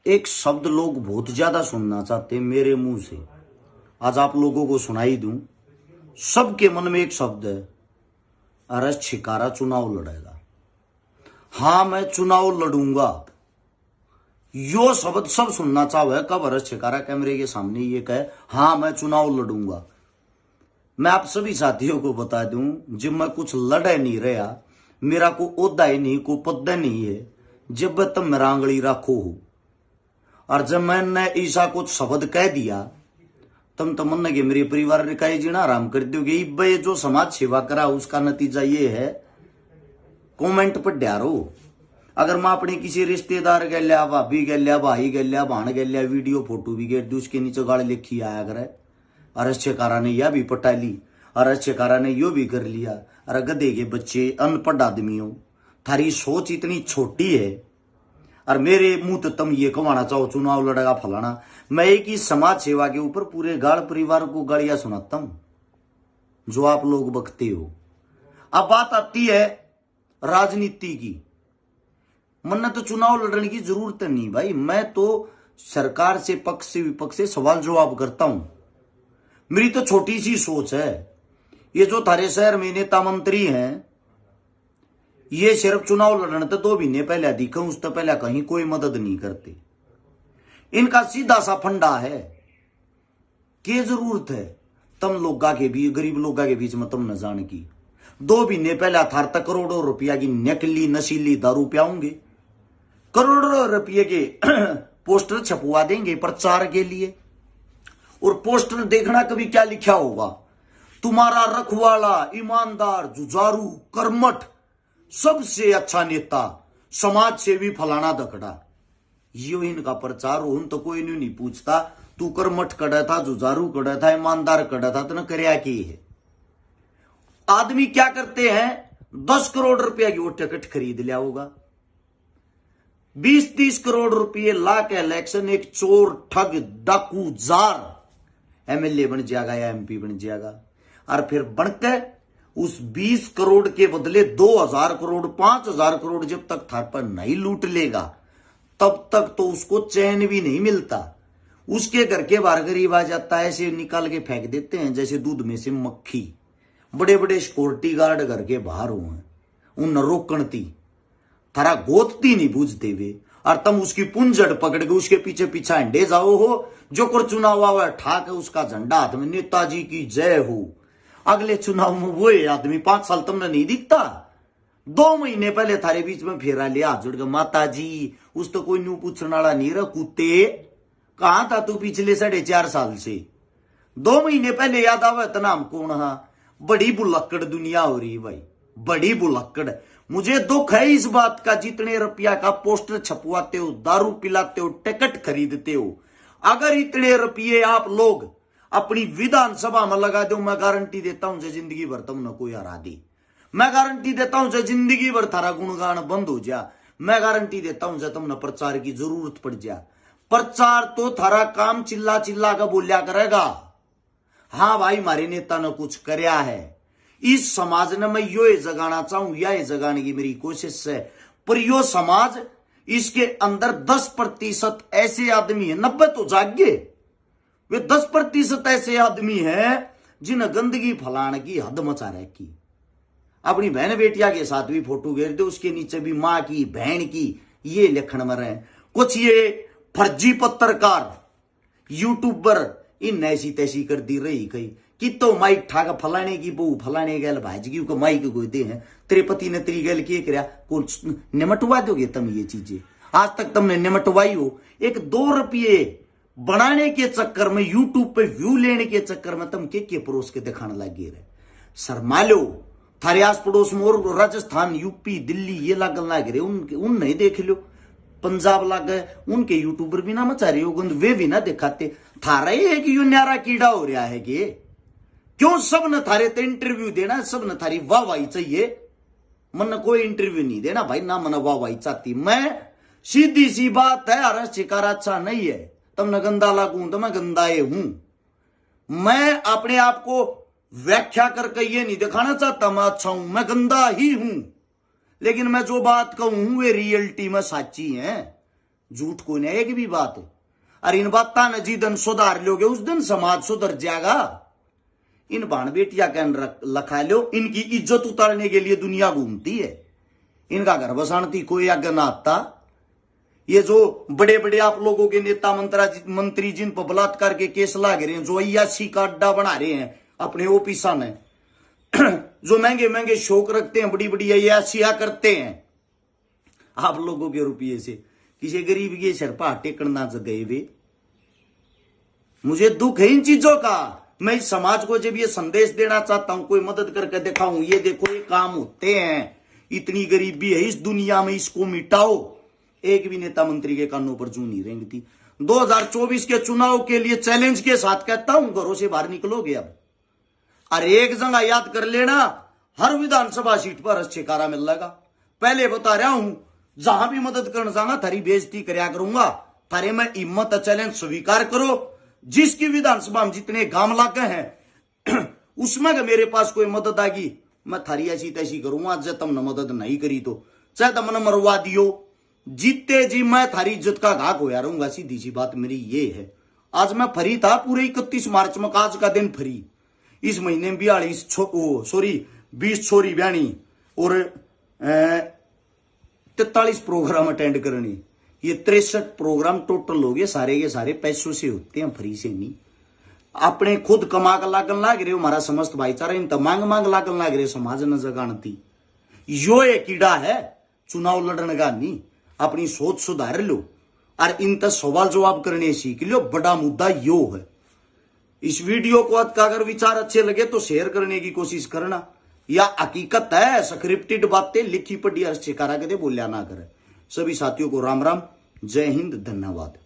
एक शब्द लोग बहुत ज्यादा सुनना चाहते हैं मेरे मुंह से, आज आप लोगों को सुनाई दूं। सबके मन में एक शब्द है, अरे छिकारा चुनाव लड़ेगा। हाँ, मैं चुनाव लड़ूंगा। यो शब्द सब सुनना चाहे। कब अरे छिकारा कैमरे के सामने ये कहे हाँ मैं चुनाव लड़ूंगा। मैं आप सभी साथियों को बता दूं, जब मैं कुछ लड़े नहीं रहा, मेरा को ओहदा ही नहीं, को पद नहीं है, जब तब मेरा आंगली रखो हो। और जब मैंने ऐसा कुछ शब्द कह दिया, तम तो मन के मेरे परिवार ने कहे जीना आराम कर दोगे। भाई जो समाज सेवा करा उसका नतीजा ये है, कमेंट पर डारो। अगर मैं अपने किसी रिश्तेदार के लिया, भाभी के लिया, भाई के लिया, भाण के लिया वीडियो फोटो भी गेट दी, उसके नीचे गाड़ी लिखी आया करे अरे छिकारा ने यह भी पटा ली, अरे छिकारा ने यो भी कर लिया। अरे गधे के बच्चे, अनपढ़ आदमियों, थारी सोच इतनी छोटी है। और मेरे मुंह तो तुम ये कमाना चाहो चुनाव लड़ेगा फलाना। मैं एक ही समाज सेवा के ऊपर पूरे गाड़ परिवार को गाड़ियां सुनाता हूं, जो आप लोग बकते हो। अब बात आती है राजनीति की। मन तो चुनाव लड़ने की जरूरत नहीं भाई, मैं तो सरकार से पक्ष से विपक्ष से सवाल जवाब करता हूं। मेरी तो छोटी सी सोच है। ये जो थारे शहर में नेता मंत्री हैं, ये सिर्फ चुनाव लड़ने तो 2 महीने पहले दिखा, उससे पहले कहीं कोई मदद नहीं करते। इनका सीधा सा फंडा है कि जरूरत है तुम लोगा के भी, गरीब लोगा के बीच में तुम न जान की। 2 महीने पहले थार तक करोड़ों रुपया की नकली नशीली दारू पियाओगे, करोड़ों रुपये के पोस्टर छपवा देंगे प्रचार के लिए। और पोस्टर देखना कभी क्या लिखा होगा, तुम्हारा रखवाला, ईमानदार, जुझारू, कर्मठ, सबसे अच्छा नेता, समाज सेवी फलाना दकड़ा। यो इनका प्रचार हो तो कोई नहीं पूछता तू कर्मठ कड़ा था, जुझारू कड़ा था, ईमानदार कड़ा था, तो करया की है। आदमी क्या करते हैं, 10 करोड़ रुपया की वो टिकट खरीद लिया होगा, 20-30 करोड़ रुपये ला के इलेक्शन एक चोर ठग डाकू जार एमएलए बन जाएगा या एमपी बन जाएगा। और फिर बनकर उस 20 करोड़ के बदले 2000 करोड़ 5000 करोड़ जब तक थार पर नहीं लूट लेगा, तब तक तो उसको चैन भी नहीं मिलता। उसके घर के बाहर गरीब आ जाता है, ऐसे निकाल के फेंक देते हैं जैसे दूध में से मक्खी। बड़े बड़े सिक्योरिटी गार्ड घर के बाहर हुए, उन रोकणती थारा गोतती नहीं बूझते वे। और तुम उसकी पुंजड़ पकड़ के उसके पीछे पीछा अंडे जाओ हो। जो कर चुनाव आवा ठाक है उसका झंडा हाथ में, नेताजी की जय हो। अगले चुनाव में वो आदमी 5 साल तुमने नहीं दिखता। 2 महीने पहले थारे बीच में फेरा लिया जुड़ गया, माता जी उस तो कोई न्यू पूछने वाला नहीं रहा, कुत्ते कहां था तू पिछले 4.5 साल से। 2 महीने पहले याद आवा इतना हम कौन। हाँ, बड़ी बुलक्कड़ दुनिया हो रही भाई, बड़ी बुलक्कड़। मुझे दुख है इस बात का, जितने रुपया का पोस्टर छपवाते हो, दारू पिलाते हो, टिकट खरीदते हो, अगर इतने रुपये आप लोग अपनी विधानसभा में लगा दो, मैं गारंटी देता हूं जो जिंदगी भर तुमने कोई हरा दी। मैं गारंटी देता हूं जो जिंदगी भर थारा गुणगान बंद हो जा। मैं गारंटी देता हूं जो तुमने प्रचार की जरूरत पड़ जा। प्रचार तो थारा काम चिल्ला चिल्ला का बोलिया करेगा, हाँ भाई हमारे नेता ने कुछ करया है। इस समाज ने मैं यो जगाना चाहूं, या जगाने की मेरी कोशिश है। पर यो समाज, इसके अंदर 10% ऐसे आदमी है, 90 तो जागे, वे 10% ऐसे आदमी हैं जिन्हें गंदगी फैलाने की हद मचा रखी। अपनी बहन बेटिया के साथ भी फोटो घेर दे, उसके नीचे भी मां की, बहन की, ये लिखण में रहे। कुछ ये फर्जी पत्रकार, यूट्यूबर इन ऐसी तैसी कर दी रही कही कि तो माइक ठाक फलाने की बहू फलाने गैल भाजगी को माइक को दे हैं, तेरे पति ने तेरी गैल किए करया, कौन निमटवा दोगे तुम ये चीजें? आज तक तुमने निमटवाई हो? एक 2 रुपये बनाने के चक्कर में, यूट्यूब पे व्यू लेने के चक्कर में तुम के परोस के दिखाने लगे रहे। शर्मा लो। थारे आस पड़ोस में और राजस्थान, यूपी, दिल्ली ये लागल लाग रहे, उन नहीं देख लो। पंजाब लाग गए, उनके यूट्यूबर भी ना मचा रहे हो गंद, वे भी ना दिखाते। थारा ये है कि यो न्यारा कीड़ा हो रहा है कि क्यों सब न थारे तो इंटरव्यू देना, सब न थारी वाहवाही चाहिए। मन कोई इंटरव्यू नहीं देना भाई, ना मन वाहवाही चाहती। मैं सीधी सी बात है, अरे शिकार अच्छा नहीं है, तुमने गंदा लागू तो मैं गंदाए हूं। मैं अपने आप को व्याख्या करके ये नहीं दिखाना चाहता मैं अच्छा हूं, मैं गंदा ही हूं। लेकिन मैं जो बात कहूं वे रियलिटी में साची है। झूठ को नहीं एक भी बात है। अरे इन बात न जिदन सुधार लोगे उस दिन समाज सुधर जाएगा। इन बाण बेटिया के लखा लो, इनकी इज्जत उतारने के लिए दुनिया घूमती है, इनका घर बसानती कोई आगे ना आता। ये जो बड़े बड़े आप लोगों के नेता मंत्री जिन पर बलात्कार के केस लाग रहे हैं, जो अयाशी का अड्डा बना रहे हैं अपने ऑफिसा में, जो महंगे महंगे शौक रखते हैं, बड़ी बड़ी अयाशिया करते हैं आप लोगों के रुपये से, किसी गरीब के सिर पर टेकना गए वे। मुझे दुख है इन चीजों का। मैं इस समाज को जब ये संदेश देना चाहता हूं, कोई मदद करके दिखाऊं, ये देखो ये काम होते हैं, इतनी गरीबी है इस दुनिया में, इसको मिटाओ। एक भी नेता मंत्री के कानों पर जू नहीं रेंगती। 2024 के चुनाव के लिए चैलेंज के साथ कहता हूं, घरों से बाहर निकलोगे अब। अरे एक जगह याद कर लेना, हर विधानसभा सीट पर छेकारा मिल लगा। पहले बता रहा हूं, जहां भी मदद करने जाऊंगा थारी बेइज्जती करया करूंगा। थारे में हिम्मत चैलेंज स्वीकार करो। जिसकी विधानसभा में जितने गांव लाके हैं उसमें के मेरे पास कोई मदद आएगी, मैं थारी ऐसी तैसी करूंगा। जब तुमने मदद नहीं करी तो चाहे तुमने मरवा दियो, जीते जी मैं थारी इज्जत का घाक होया रहूंगा। सीधी सी बात मेरी ये है। आज मैं फ्री था पूरे 31 मार्च में, आज का दिन फ्री। इस महीने में 20 छोरी ब्याणी और 43 प्रोग्राम अटेंड करने, ये 63 प्रोग्राम टोटल हो गए। सारे के सारे पैसों से होते हैं, फ्री से नहीं। अपने खुद कमा कर लागन लाग रहे हो, हमारा समस्त भाईचारा इन मांग मांग लागन लाग रहे समाज न जगानती। यो एक कीड़ा है चुनाव लड़ने का नहीं। अपनी सोच सुधार लो और इन तक सवाल जवाब करने सीख लो। बड़ा मुद्दा यो है। इस वीडियो को अगर विचार अच्छे लगे तो शेयर करने की कोशिश करना। या हकीकत है, स्क्रिप्टेड बातें लिखी पढ़ी और शिकारा के बोलिया ना करे। सभी साथियों को राम राम, जय हिंद, धन्यवाद।